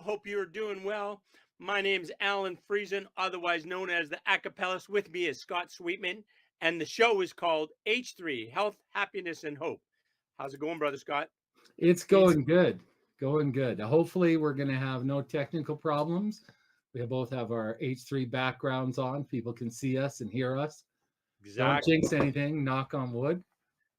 Hope you're doing well. My name's Allan Friesen, otherwise known as the Acapellas. With me is Scott Sweetman, and the show is called H3 Health, Happiness, and Hope. How's it going, Brother Scott? It's going good. Going good. Hopefully, we're going to have no technical problems. We both have our H3 backgrounds on. People can see us and hear us. Don't Exactly. jinx anything. Knock on wood.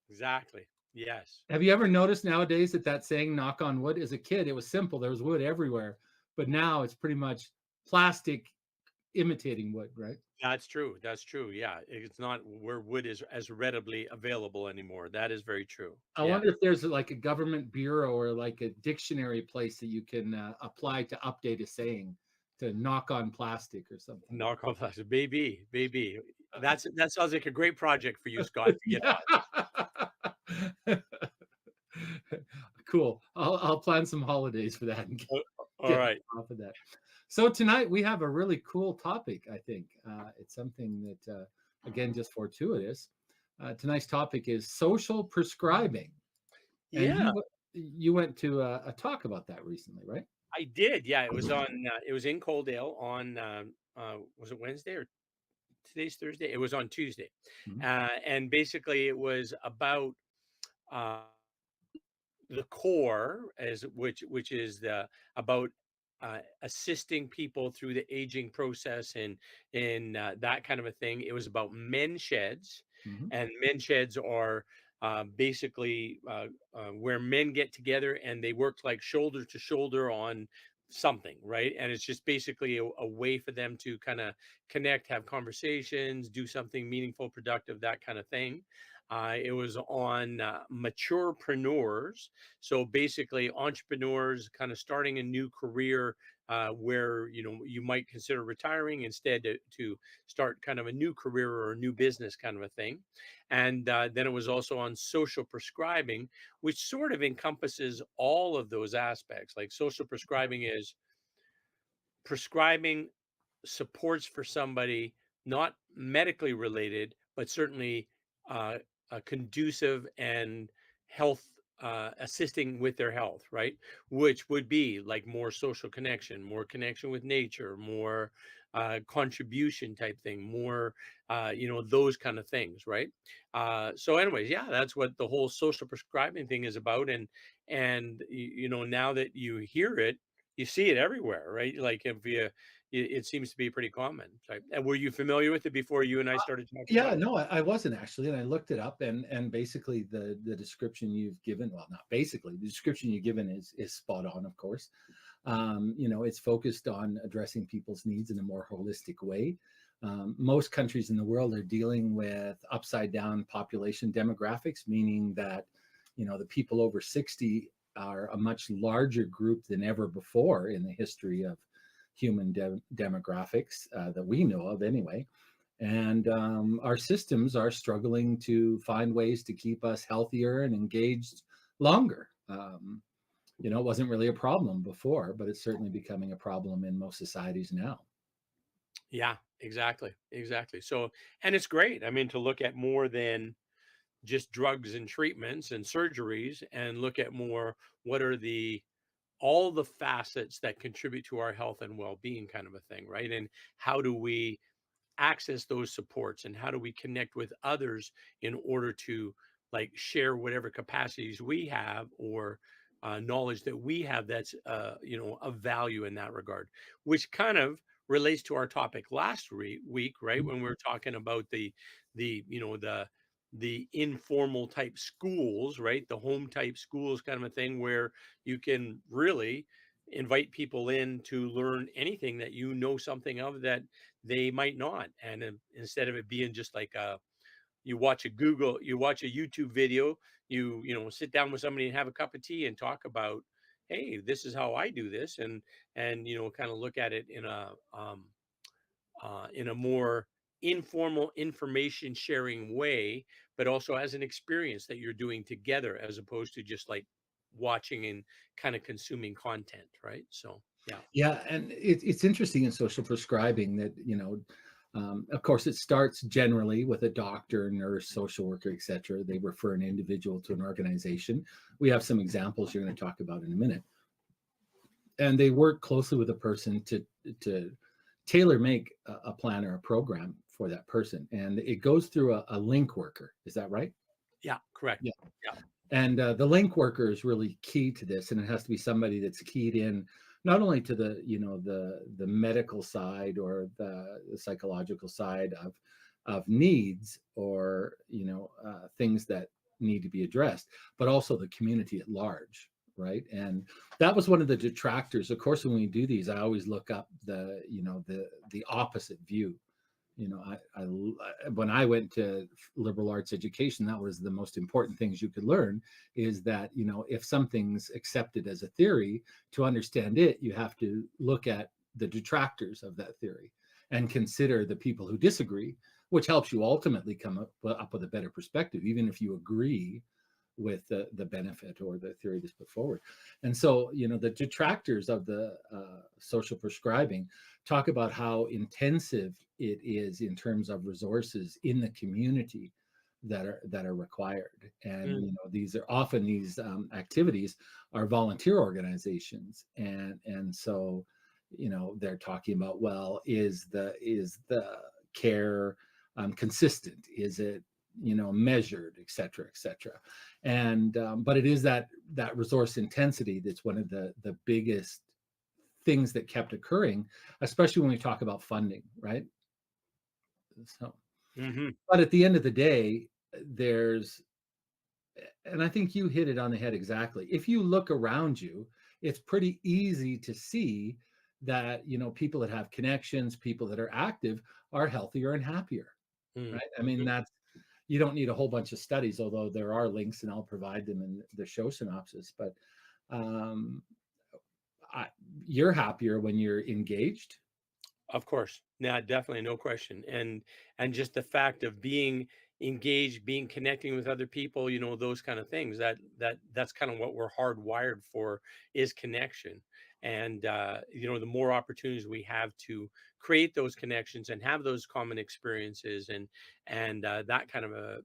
Exactly. Yes. Have you ever noticed nowadays that saying knock on wood? As a kid, it was simple. There was wood everywhere. But now it's pretty much plastic imitating wood, right? That's true. That's true. Yeah. It's not where wood is as readily available anymore. That is very true. I Yeah. wonder if there's like a government bureau or like a dictionary place that you can apply to update a saying to knock on plastic or something. Knock off us. Baby, baby. That sounds like a great project for you, Scott, to get Yeah. Cool. I'll plan some holidays for that and on. All get right. off of that. So tonight we have a really cool topic. I think it's something that again just fortuitous. Tonight's topic is social prescribing, and Yeah. you went to a talk about that recently, right? I did, yeah. It was on. It was in Coaldale on. Was it Wednesday or today's Thursday? It was on Tuesday, Mhm. and basically it was about uh, the core, as which is the about assisting people through the aging process and that kind of a thing. It was about men sheds, Mhm. and men sheds are basically where men get together and they work like shoulder to shoulder on something, right? And it's just basically a way for them to kind of connect, have conversations, do something meaningful, productive, that kind of thing. It was on maturepreneurs, so basically entrepreneurs kind of starting a new career, where you might consider retiring instead to start kind of a new career or a new business kind of a thing. And then it was also on social prescribing, which sort of encompasses all of those aspects. Like social prescribing is prescribing supports for somebody not medically related, but certainly uh, conducive and health, assisting with their health, right? Which would be like more social connection, more connection with nature, more contribution type thing, more, those kind of things, right? So, anyways, yeah, that's what the whole social prescribing thing is about. And now that you hear it, you see it everywhere, right? Like if you it seems to be pretty common. So, and were you familiar with it before you and I started talking Yeah, about it? no, I wasn't actually, and I looked it up, and basically the description you've given, well, not basically, the description you've given is spot on, of course. It's focused on addressing people's needs in a more holistic way. Most countries in the world are dealing with upside down population demographics, meaning that the people over 60 are a much larger group than ever before in the history of human demographics that we know of, anyway. And our systems are struggling to find ways to keep us healthier and engaged longer. It wasn't really a problem before, but it's certainly becoming a problem in most societies now. Yeah, exactly. Exactly. So, and it's great. I mean, to look at more than just drugs and treatments and surgeries and look at more what are the all the facets that contribute to our health and well-being kind of a thing, right? And how do we access those supports and how do we connect with others in order to like share whatever capacities we have or knowledge that we have that's of value in that regard, which kind of relates to our topic last week, right? When we were talking about the you know the informal type schools, right? The home type schools kind of a thing where you can really invite people in to learn anything that something of that they might not. And instead of it being just like you watch a YouTube video, sit down with somebody and have a cup of tea and talk about, hey, this is how I do this, and kind of look at it in a more informal information sharing way, but also as an experience that you're doing together, as opposed to just like watching and kind of consuming content, right? So yeah. Yeah, and it's interesting in social prescribing that of course, it starts generally with a doctor, nurse, social worker, etc. They refer an individual to an organization. We have some examples you're going to talk about in a minute. and they work closely with a person to tailor make a plan or a program for that person, and it goes through a link worker. Is that right? Yeah, correct. Yeah. Yeah. And the link worker is really key to this, and it has to be somebody that's keyed in not only to the the medical side or the psychological side of needs, or things that need to be addressed, but also the community at large, right? And that was one of the detractors. Of course, when we do these, I always look up the opposite view. When I went to liberal arts education, that was the most important things you could learn, is that if something's accepted as a theory, to understand it, you have to look at the detractors of that theory and consider the people who disagree, which helps you ultimately come up with a better perspective, even if you agree with the benefit or the theory that's put forward. And so, the detractors of the social prescribing talk about how intensive it is in terms of resources in the community that are required. And Mm, these are often, these activities are volunteer organizations, and so they're talking about, well, is the care consistent? Is it measured, et cetera, et cetera? And but it is that resource intensity that's one of the biggest things that kept occurring, especially when we talk about funding, right? So, mhm. but at the end of the day, there's, and I think you hit it on the head exactly. If you look around you, it's pretty easy to see that people that have connections, people that are active, are healthier and happier, Mm, right? I mean, mhm. that's, you don't need a whole bunch of studies, although there are links, and I'll provide them in the show synopsis. But um, I, you're happier when you're engaged. Of course. Yeah, definitely, no question. And just the fact of being engaged, being connecting with other people, those kind of things, that's kind of what we're hardwired for, is connection. And the more opportunities we have to create those connections and have those common experiences, and that kind of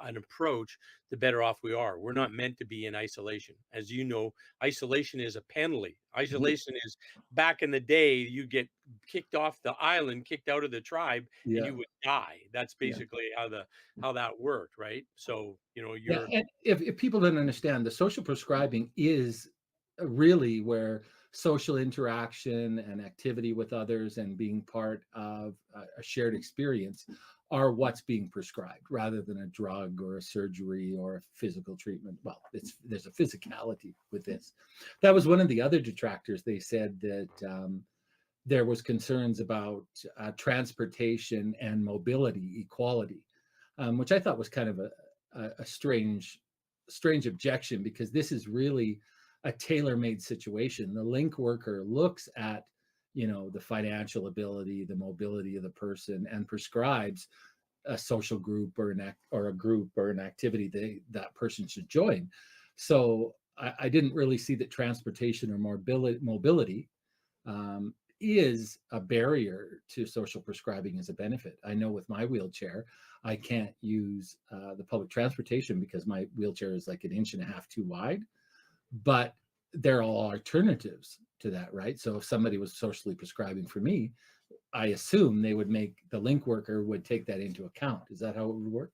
an approach, the better off we are. We're not meant to be in isolation. As you know, isolation is a penalty. Ye- Isolation is, back in the day, you get kicked off the island, kicked out of the tribe, and Yeah, you would die. That's yeah. basically how that worked, right? So, Yeah, you're and if people don't understand, the social prescribing is really where social interaction and activity with others and being part of a shared experience are what's being prescribed, rather than a drug or a surgery or a physical treatment. Well, there's a physicality with this. That was one of the other detractors. They said that there was concerns about transportation and mobility equality, which I thought was kind of a strange objection, because this is really a tailor-made situation. The link worker looks at the financial ability, the mobility of the person, and prescribes a social group or a group or an activity that person should join. So I didn't really see that transportation or mobility um, is a barrier to social prescribing as a benefit. I know with my wheelchair, I can't use the public transportation because my wheelchair is like an inch and a half too wide, but there are all alternatives to that, right? So if somebody was socially prescribing for me, I assume they would make, the link worker would take that into account. Is that how it would work?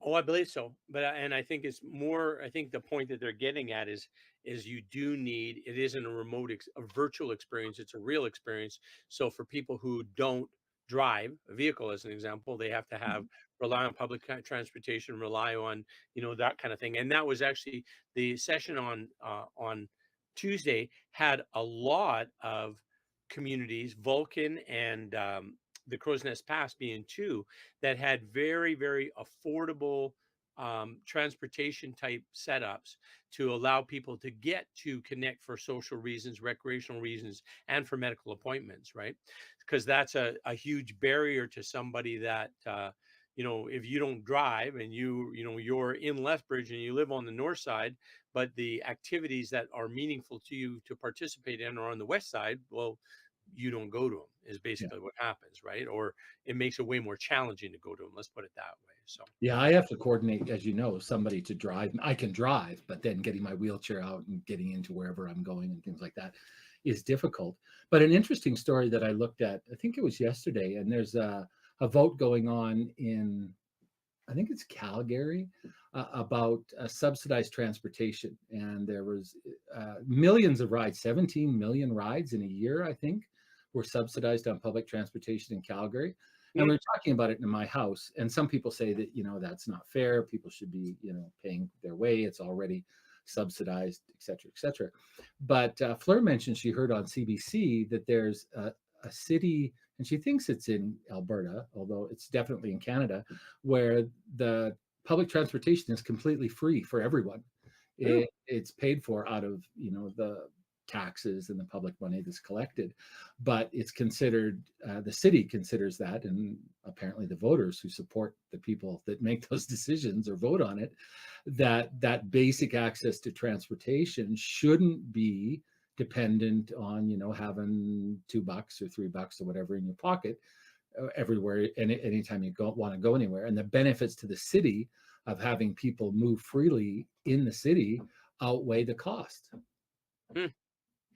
Oh, I believe so. But and I think it's more. I think the point that they're getting at is you do need. It isn't a a virtual experience. It's a real experience. So for people who don't drive a vehicle, as an example, they have to have, rely on public transportation, rely on that kind of thing. And that was actually the session on Tuesday, had a lot of communities, Vulcan and the Crow's Nest Pass being two, that had very, very affordable transportation type setups to allow people to get to connect for social reasons, recreational reasons, and for medical appointments, right? Because that's a huge barrier to somebody that, if you don't drive and you're in Lethbridge and you live on the north side, but the activities that are meaningful to you to participate in are on the west side, well, you don't go to them, is Yeah. basically what happens, right? Or it makes it way more challenging to go to them. Let's put it that way. So, Yeah, I have to coordinate, as you know, somebody to drive. I can drive, but then getting my wheelchair out and getting into wherever I'm going and things like that is difficult. But an interesting story that I looked at, I think it was yesterday, and there's a vote going on in, I think it's Calgary, about subsidized transportation. And there was millions of rides, 17 million rides in a year, I think, were subsidized on public transportation in Calgary. And we Mm, were talking about it in my house. And some people say that, that's not fair. People should be, paying their way. It's already subsidized, et cetera, et cetera. But Fleur mentioned she heard on CBC that there's a city, and she thinks it's in Alberta, although it's definitely in Canada, where the public transportation is completely free for everyone. oh, It's paid for out of the taxes and the public money that's collected, but it's considered, the city considers that, and apparently the voters who support the people that make those decisions or vote on it, that basic access to transportation shouldn't be dependent on having $2 or $3 or whatever in your pocket everywhere, anytime you want to go anywhere. And the benefits to the city of having people move freely in the city outweigh the cost. hmm,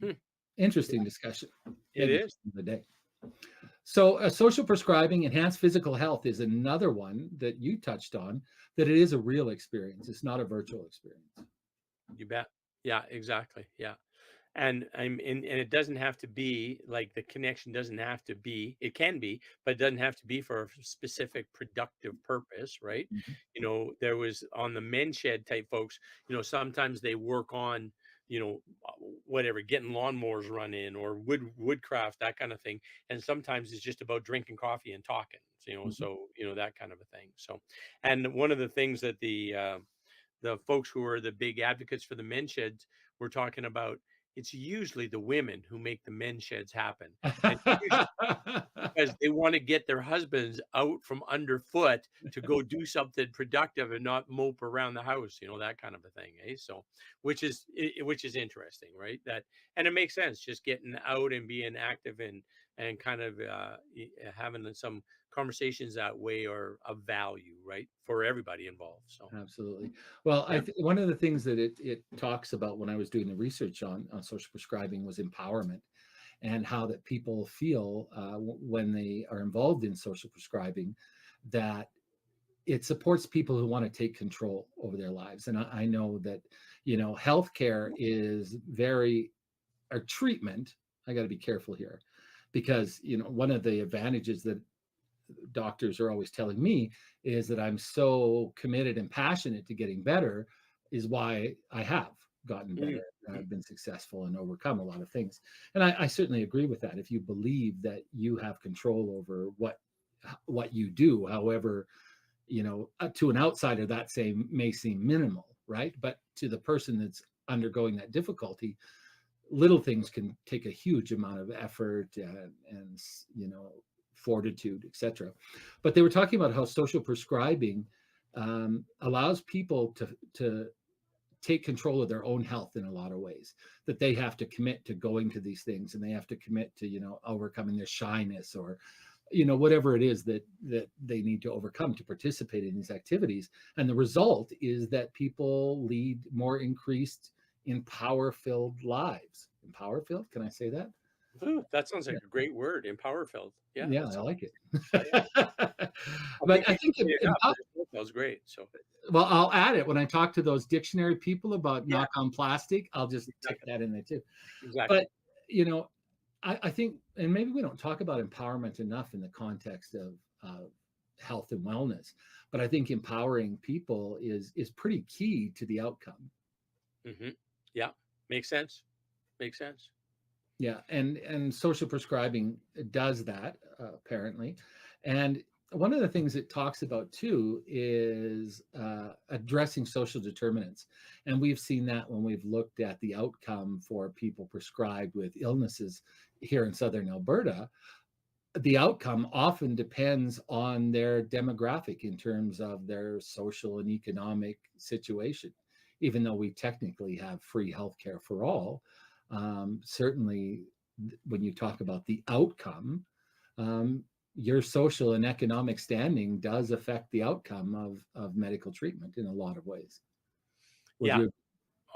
hmm. Interesting discussion, It maybe is. for the day. So social prescribing, enhanced physical health is another one that you touched on, that it is a real experience. It's not a virtual experience. You bet. Yeah, exactly. Yeah. And it doesn't have to be like the connection doesn't have to be, it can be, but it doesn't have to be for a specific productive purpose, right? Mhm. There was on the men shed type folks, sometimes they work on, you know, whatever, getting lawnmowers run in or woodcraft, that kind of thing. And sometimes it's just about drinking coffee and talking, Mhm. so that kind of a thing. So, and one of the things that the folks who are the big advocates for the men sheds were talking about, it's usually the women who make the men sheds happen. And usually because they want to get their husbands out from underfoot to go do something productive and not mope around the house, that kind of a thing, eh? So, which is interesting, right? That, and it makes sense, just getting out and being active and kind of having some conversations that way are of value, right, for everybody involved. So, Absolutely. Well, yeah. one of the things that it talks about when I was doing the research on social prescribing was empowerment, and how that people feel when they are involved in social prescribing, that it supports people who want to take control over their lives. And I know that healthcare is very, or treatment. I got to be careful here, because one of the advantages that doctors are always telling me is that I'm so committed and passionate to getting better, is why I have gotten Mm, better. mm, I've been successful and overcome a lot of things. And I certainly agree with that. If you believe that you have control over what you do, however, to an outsider that may seem minimal, right? But to the person that's undergoing that difficulty, little things can take a huge amount of effort and fortitude, etc. But they were talking about how social prescribing allows people to take control of their own health in a lot of ways, that they have to commit to going to these things, and they have to commit to overcoming their shyness, or whatever it is that they need to overcome to participate in these activities. And the result is that people lead more increased, empower filled lives. Empower filled, can I say that? ooh, that sounds Yeah, like a great word, empower filled. Yeah, yeah, I that's, like it. yeah. I But think I you think did it enough, but it still sounds great. So, well, I'll add it when I talk to those dictionary people about yeah, knock on plastic. I'll just tick exactly, that in there too. But exactly. you know, I think, and maybe we don't talk about empowerment enough in the context of health and wellness, but I think empowering people is pretty key to the outcome. Hmm. Yeah, makes sense. Makes sense. Yeah, and social prescribing does that, apparently. And one of the things it talks about too is addressing social determinants, and we've seen that when we've looked at the outcome for people prescribed with illnesses here in southern Alberta. The outcome often depends on their demographic in terms of their social and economic situation. Even though we technically have free healthcare for all, certainly when you talk about the outcome, um, your social and economic standing does affect the outcome of medical treatment in a lot of ways. Would Yeah. you?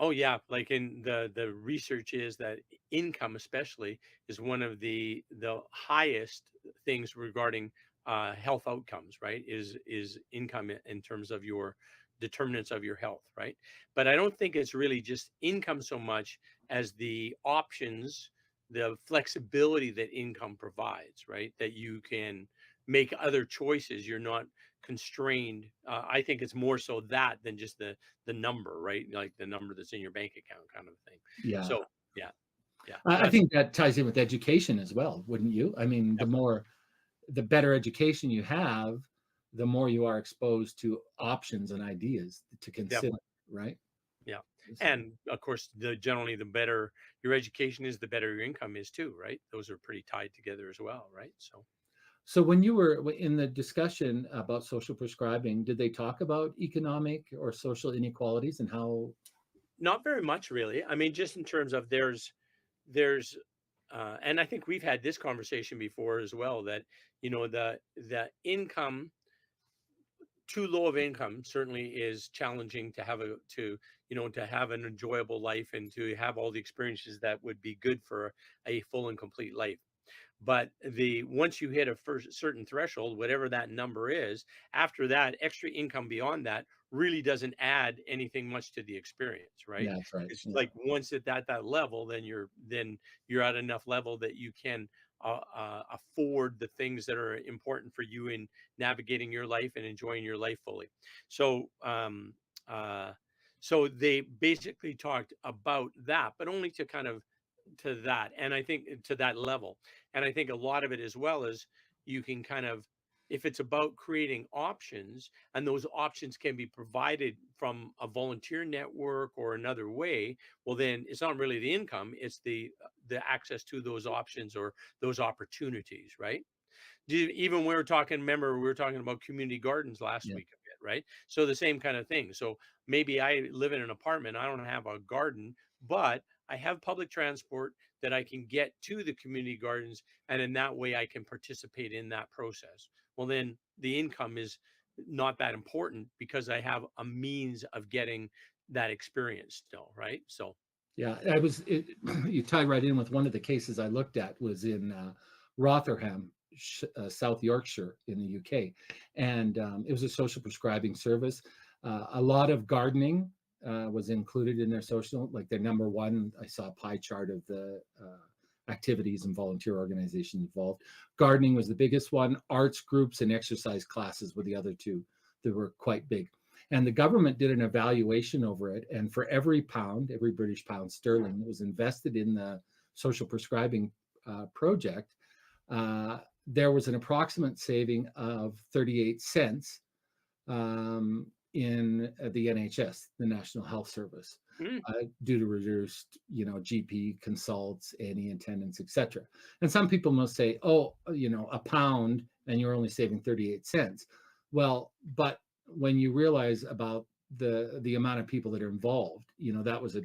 Oh yeah, like in the research is that income especially is one of the highest things regarding health outcomes, right? Is income in terms of your determinants of your health, right? But I don't think it's really just income so much as the options, the flexibility that income provides, right? That you can make other choices. You're not constrained. I think it's more so that than just the number, right? Like the number that's in your bank account kind of thing. Yeah. So yeah, yeah. I That's think that ties in with education as well, wouldn't you? I mean, definitely the better education you have, the more you are exposed to options and ideas to consider, definitely. right? Yeah. So, And of course the generally the better your education is, the better your income is too, right? Those are pretty tied together as well, right? So so when you were in the discussion about social prescribing, did they talk about economic or social inequalities and how? not very much really. I mean, just in terms of there's and I think we've had this conversation before as well, that the income, too low of income certainly is challenging to have to have an enjoyable life and to have all the experiences that would be good for a full and complete life. But the once you hit a first certain threshold, whatever that number is, after that, extra income beyond that really doesn't add anything much to the experience, right? Yeah, that's right. It's Yeah. like once at that level, then you're at enough level that you can afford the things that are important for you in navigating your life and enjoying your life fully. So uh, so they basically talked about that, but only to kind of to that, and I think to that level. And I think a lot of it as well is you can kind of, if it's about creating options and those options can be provided from a volunteer network or another way, well then it's not really the income, it's the access to those options or those opportunities, right? Even we were talking, remember we were talking about community gardens last Yeah. week a bit, right? So the same kind of thing. So maybe I live in an apartment, I don't have a garden, but I have public transport that I can get to the community gardens, and in that way I can participate in that process. Well then the income is not that important because I have a means of getting that experience still, right? So Yeah, you tied right in with one of the cases I looked at was in Rotherham, South Yorkshire in the UK. And it was a social prescribing service. A lot of gardening was included in their social, like their number one. I saw a pie chart of the activities and volunteer organizations involved. Gardening was the biggest one. Arts groups and exercise classes were the other two that were quite big. And the government did an evaluation over it. And for every pound, every British pound sterling that was invested in the social prescribing project, there was an approximate saving of 38 cents in the NHS, the National Health Service, mm, due to reduced, GP consults, any attendance, etc. And some people must say, "Oh, a pound, and you're only saving 38 cents." Well, but when you realize about the amount of people that are involved, that was a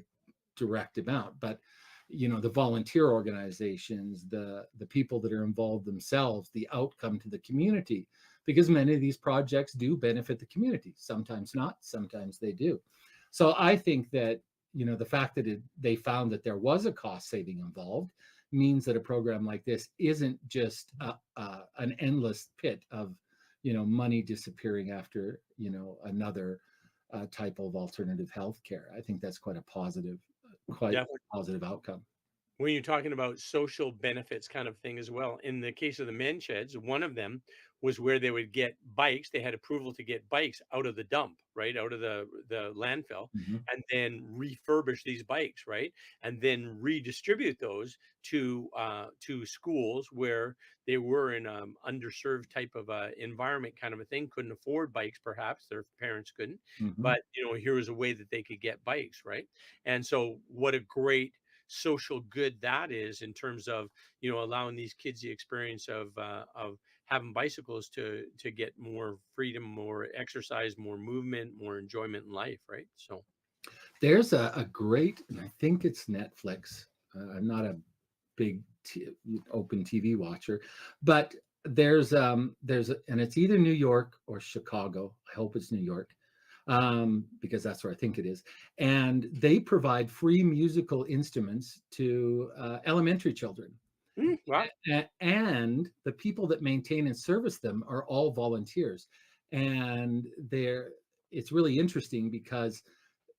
direct amount. But the volunteer organizations, the people that are involved themselves, the outcome to the community, because many of these projects do benefit the community. Sometimes not, sometimes they do. So I think that the fact that they found that there was a cost saving involved means that a program like this isn't just an endless pit of money disappearing after another type of alternative health care. I think that's quite definitely. positive outcome. When you're talking about social benefits kind of thing as well, in the case of the men sheds, one of them was where they would get bikes. They had approval to get bikes out of the dump, right, out of the landfill, Mhm. and then refurbish these bikes, right, and then redistribute those to schools where they were in underserved type of environment, kind of a thing. Couldn't afford bikes, perhaps their parents couldn't, Mhm. but here was a way that they could get bikes, right? And so, what a great social good that is in terms of allowing these kids the experience of having bicycles to get more freedom, more exercise, more movement, more enjoyment in life, right? So There's a great, and I think it's Netflix. I'm not a big open TV watcher, but and it's either New York or Chicago. I hope it's New York. because that's where I think it is. And they provide free musical instruments to elementary children. Wow. And the people that maintain and service them are all volunteers. And it's really interesting because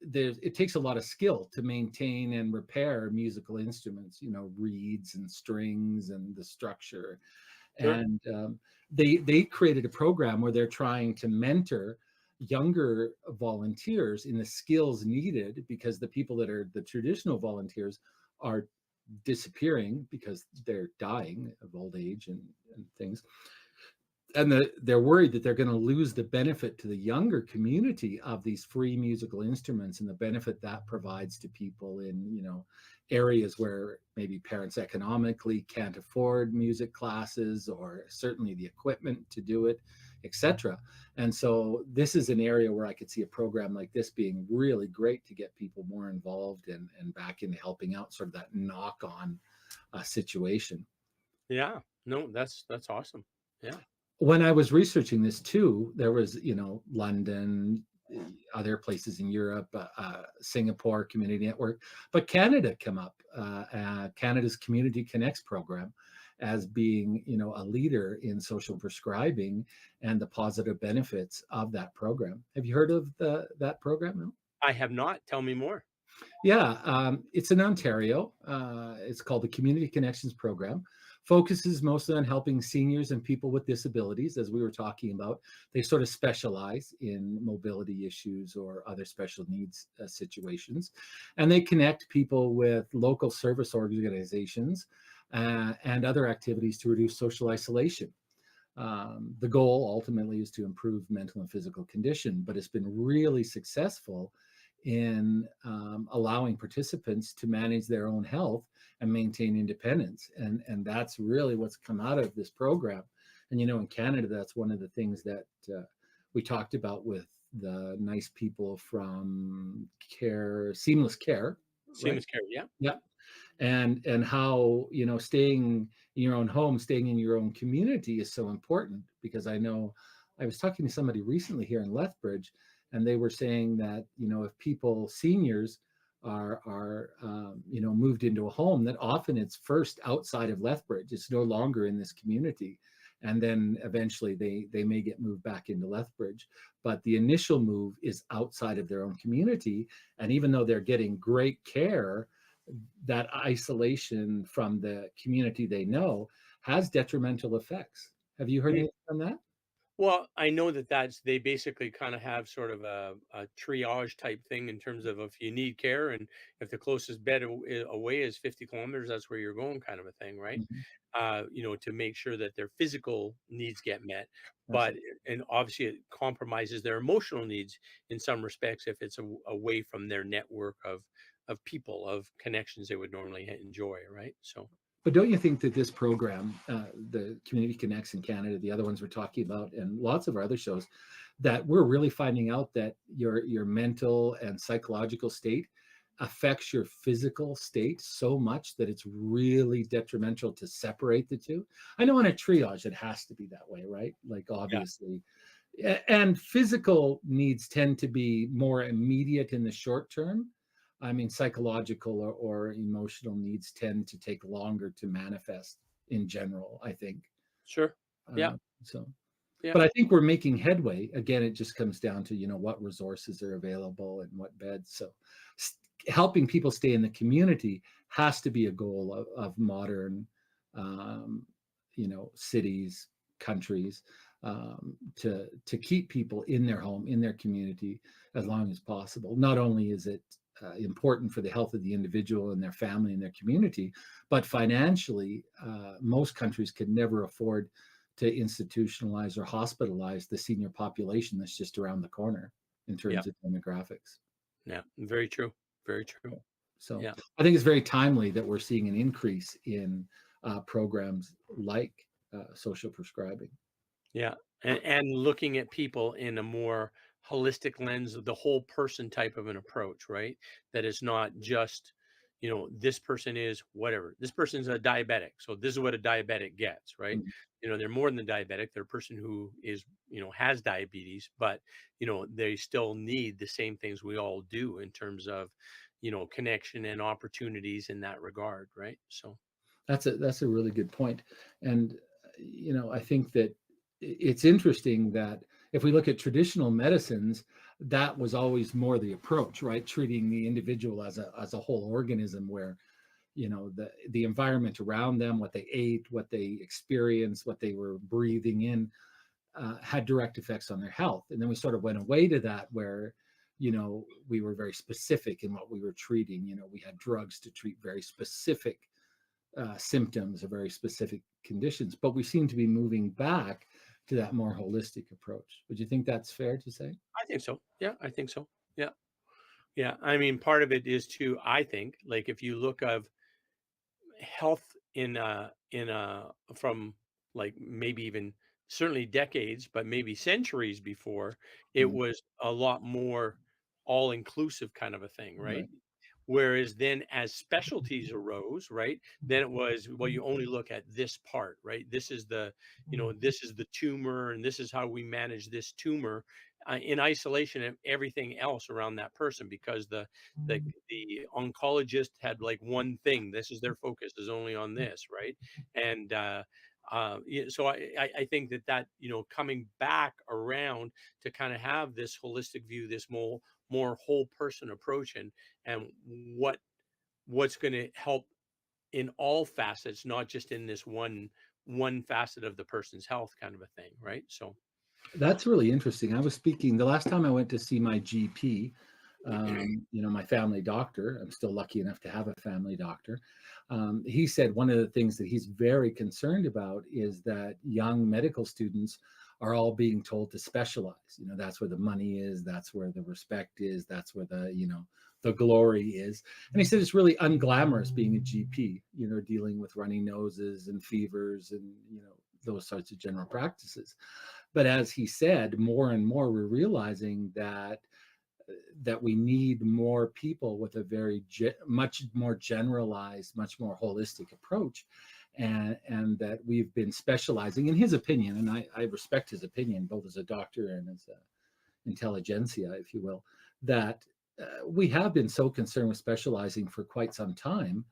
it takes a lot of skill to maintain and repair musical instruments, reeds and strings and the structure. Sure. And they created a program where they're trying to mentor younger volunteers in the skills needed, because the people that are the traditional volunteers are disappearing because they're dying of old age and things. And they're worried that they're going to lose the benefit to the younger community of these free musical instruments and the benefit that provides to people in areas where maybe parents economically can't afford music classes, or certainly the equipment to do it, etc. And so this is an area where I could see a program like this being really great to get people more involved and back into helping out, sort of that knock on situation. Yeah. No, that's awesome. Yeah. When I was researching this too, there was, London, other places in Europe, Singapore Community Network, but Canada come up, Canada's Community Connects program as being, a leader in social prescribing and the positive benefits of that program. Have you heard of that program? No? I have not. Tell me more. Yeah, it's in Ontario. It's called the Community Connections Program. Focuses mostly on helping seniors and people with disabilities, as we were talking about. They sort of specialize in mobility issues or other special needs situations. And they connect people with local service organizations and other activities to reduce social isolation. The goal ultimately is to improve mental and physical condition, but it's been really successful in allowing participants to manage their own health and maintain independence. And that's really what's come out of this program. And, in Canada, that's one of the things that we talked about with the nice people from Seamless Care, right? Seamless care. Yeah. Yeah. And how, staying in your own home, staying in your own community is so important, because I know I was talking to somebody recently here in Lethbridge, and they were saying that, if seniors are moved into a home, that often it's first outside of Lethbridge. It's no longer in this community, and then eventually they may get moved back into Lethbridge, but the initial move is outside of their own community. And even though they're getting great care, that isolation from the community they know has detrimental effects. Have you heard Mm. anything on that? Well, I know that they basically kind of have sort of a triage type thing in terms of if you need care and if the closest bed away is 50 kilometers, that's where you're going, kind of a thing, right? Mhm. To make sure that their physical needs get met, but Absolutely. and obviously it compromises their emotional needs in some respects if it's away from their network of people, of connections they would normally enjoy, right? So But don't you think that this program, the Community Connects in Canada, the other ones we're talking about, and lots of our other shows, that we're really finding out that your mental and psychological state affects your physical state so much that it's really detrimental to separate the two? I know in a triage it has to be that way, right? Like yeah, obviously, and physical needs tend to be more immediate in the short term. I mean, psychological or emotional needs tend to take longer to manifest in general, I think. sure, yeah, So, yeah, but I think we're making headway. Again, it just comes down to, what resources are available and what beds. So, helping people stay in the community has to be a goal of modern, um, cities, countries, to keep people in their home, in their community, as long as possible. Not only is it important for the health of the individual and their family and their community, but financially, most countries could never afford to institutionalize or hospitalize the senior population that's just around the corner in yeah, terms of demographics. yeah. Very true, very true. So Yeah, I think it's very timely that we're seeing an increase in programs like social prescribing. yeah, and looking at people in a more holistic lens of the whole person type of an approach, right? That is not just this person is whatever. This person's a diabetic. So this is what a diabetic gets, right? Mhm. They're more than a diabetic. They're a person who has diabetes, but, they still need the same things we all do in terms of, connection and opportunities in that regard, right? So, That's a really good point. And I think that it's interesting that if we look at traditional medicines, that was always more the approach, right? Treating the individual as a whole organism, where the environment around them, what they ate, what they experienced, what they were breathing in, had direct effects on their health. And then we sort of went away to that, where we were very specific in what we were treating. We had drugs to treat very specific symptoms or very specific conditions, but we seem to be moving back to that more holistic approach. Would you think that's fair to say? I think so. Yeah, I think so. Yeah. Yeah. I mean, part of it is too, I think, like if you look of health in from like maybe even certainly decades, but maybe centuries before, it Mm, was a lot more all inclusive kind of a thing, right? right. Whereas then as specialties arose, right, then it was, well, you only look at this part, right? This is the tumor, and this is how we manage this tumor, in isolation of everything else around that person, because the oncologist had like one thing. This is their focus, is only on this, right? And yeah, so I think that coming back around to kind of have this holistic view, this more whole person approach, and what's going to help in all facets, not just in this one facet of the person's health, kind of a thing, right? So, That's really interesting. I was speaking the last time I went to see my GP, my family doctor. I'm still lucky enough to have a family doctor. He said one of the things that he's very concerned about is that young medical students are all being told to specialize. That's where the money is, that's where the respect is, that's where the glory is. And he said it's really unglamorous being a GP, dealing with runny noses and fevers and those sorts of general practices. But as he said, more and more we're realizing that we need more people with a much more generalized, much more holistic approach, and that we've been specializing, in his opinion, and I respect his opinion both as a doctor and as a intelligentsia, if you will, that we have been so concerned with specializing for quite some time.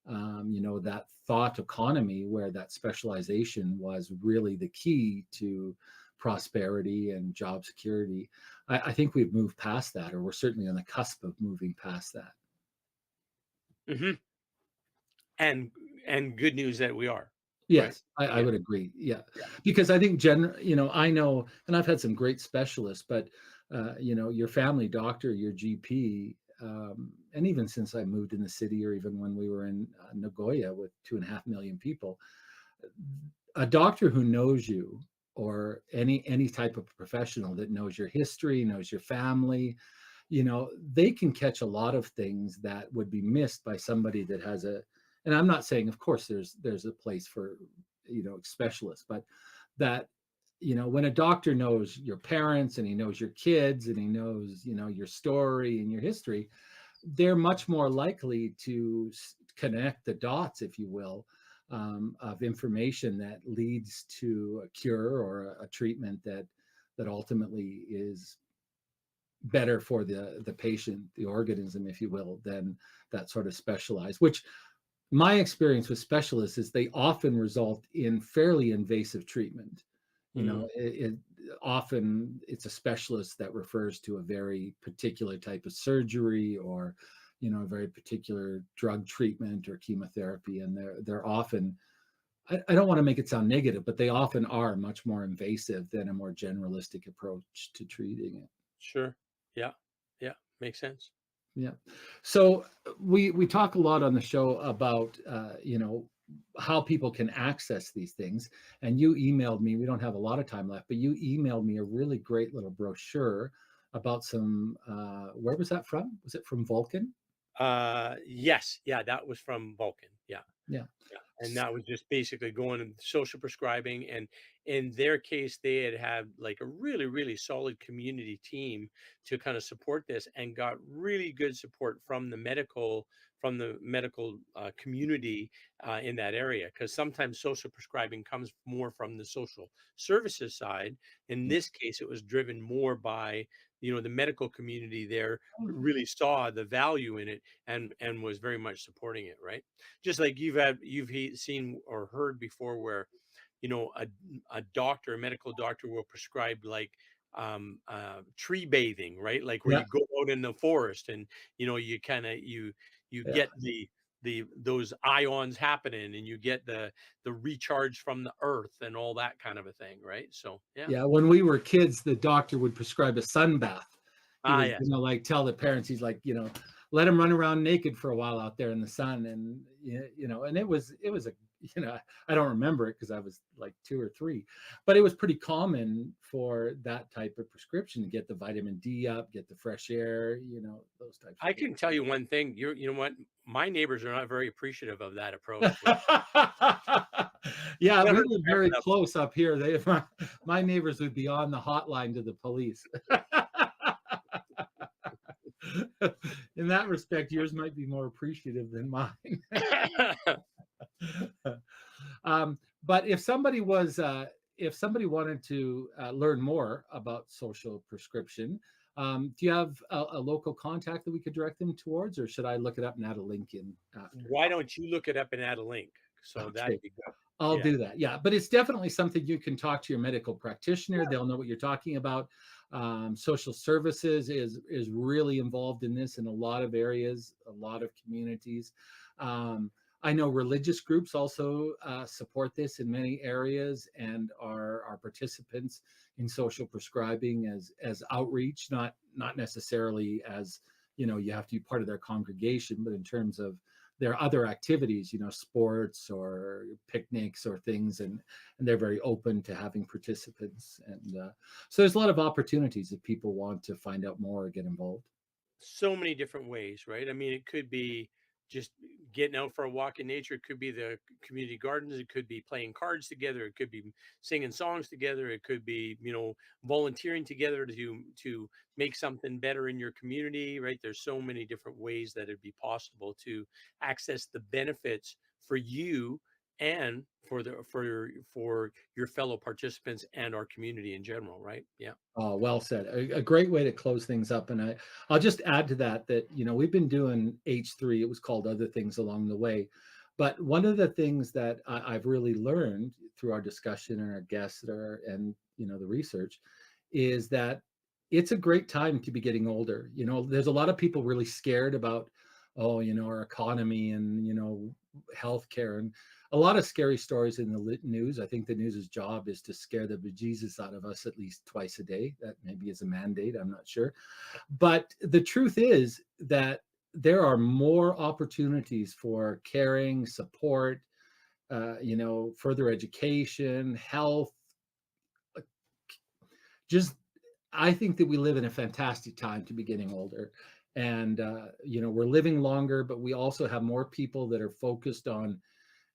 That thought economy where that specialization was really the key to prosperity and job security. I think we've moved past that, or we're certainly on the cusp of moving past that. mhm. and and good news that we are, right? Yes, I Yeah, would agree. Yeah, yeah. because I think I know, and I've had some great specialists, but your family doctor, your GP, and even since I moved in the city, or even when we were in Nagoya with 2.5 million people, a doctor who knows you, or any type of professional that knows your history, knows your family, they can catch a lot of things that would be missed by somebody that has a, and I'm not saying, of course, there's a place for specialists, but that when a doctor knows your parents, and he knows your kids, and he knows your story and your history, they're much more likely to connect the dots, if you will, of information that leads to a cure or a treatment that ultimately is better for the patient, the organism, if you will, than that sort of specialized. Which my experience with specialists is they often result in fairly invasive treatment. Mm, Often it's a specialist that refers to a very particular type of surgery, or a very particular drug treatment or chemotherapy, and they're often, I don't want to make it sound negative, but they often are much more invasive than a more generalistic approach to treating it. sure. Yeah, yeah, makes sense. Yeah. So we talk a lot on the show about how people can access these things. And you emailed me. We don't have a lot of time left, but you emailed me a really great little brochure about some. Where was that from? Was it from Vulcan? Yes, yeah, that was from Vulcan. Yeah. Yeah. Yeah, and that was just basically going and social prescribing, and in their case, they had like a really solid community team to kind of support this, and got really good support from the medical community in that area, because sometimes social prescribing comes more from the social services side. In Yeah. this case, it was driven more by the medical community there really saw the value in it and was very much supporting it, right? Just like seen or heard before where a doctor, a medical doctor will prescribe like tree bathing, right? Like where Yeah. you go out in the forest and you kind of you Yeah. get the those ions happening and you get the recharge from the earth and all that kind of a thing, right? So yeah. Yeah, when we were kids, the doctor would prescribe a sun bath. He Ah, would, yes. like tell the parents, he's like, let him run around naked for a while out there in the sun, and and it was a, I don't remember it because I was like 2 or 3, but it was pretty common for that type of prescription to get the vitamin D up, get the fresh air, those types of I things. can tell you one thing. You know what? My neighbors are not very appreciative of that approach. Yeah, we Never live very close up here. My neighbors would be on the hotline to the police. In that respect, yours might be more appreciative than mine. But if somebody wanted to learn more about social prescription, do you have a local contact that we could direct them towards, or should I look it up and add a link in after? Why don't you look it up and add a link? So Okay, that'd be good. I'll Yeah. do that. Yeah, but it's definitely something you can talk to your medical practitioner. They'll know what you're talking about. Social services is really involved in this in a lot of areas, a lot of communities. Um, I know religious groups also support this in many areas and are participants in social prescribing as outreach, not necessarily as you have to be part of their congregation, but in terms of there are other activities, sports or picnics or things, and they're very open to having participants. And so there's a lot of opportunities if people want to find out more or get involved. So many different ways, right? I mean, it could be just getting out for a walk in nature. It could be the community gardens. It could be playing cards together. It could be singing songs together. It could be, volunteering together to make something better in your community, right? There's so many different ways that it'd be possible to access the benefits for you and for your fellow participants and our community in general, right? Yeah. Oh, well said. A great way to close things up. And I'll just add to that, we've been doing H3. It was called other things along the way. But one of the things that I've really learned through our discussion and our guests and the research is that it's a great time to be getting older. There's a lot of people really scared about, our economy and, healthcare, and a lot of scary stories in the news. I think the news's job is to scare the bejesus out of us at least twice a day. That maybe is a mandate. I'm not sure. But the truth is that there are more opportunities for caring, support, further education, health. Just, I think that we live in a fantastic time to be getting older. And, we're living longer, but we also have more people that are focused on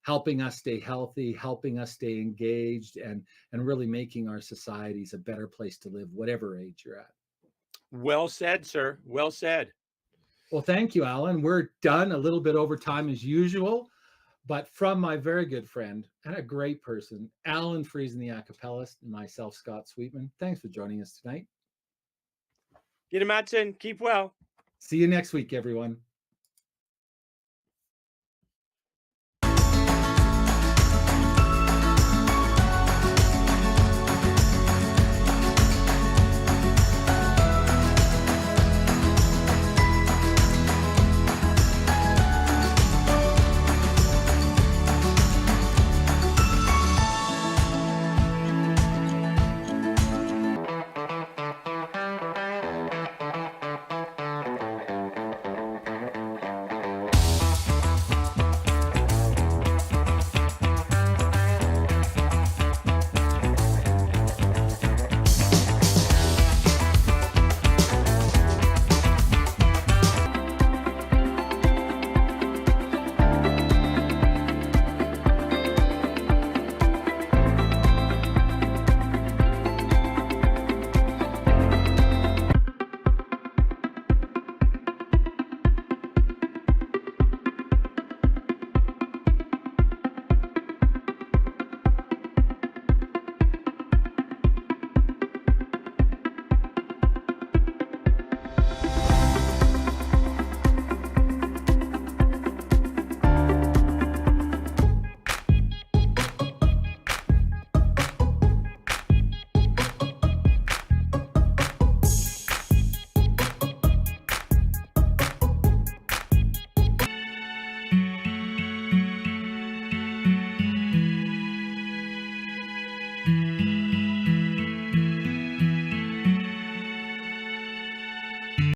helping us stay healthy, helping us stay engaged, and really making our societies a better place to live, whatever age you're at. Well said, sir. Well said. Well, thank you, Alan. We're done a little bit over time as usual, but from my very good friend and a great person, Allan Friesen, the acapellist, and myself, Scot Sweetman. Thanks for joining us tonight. Get him, Matson. Keep well. See you next week, everyone.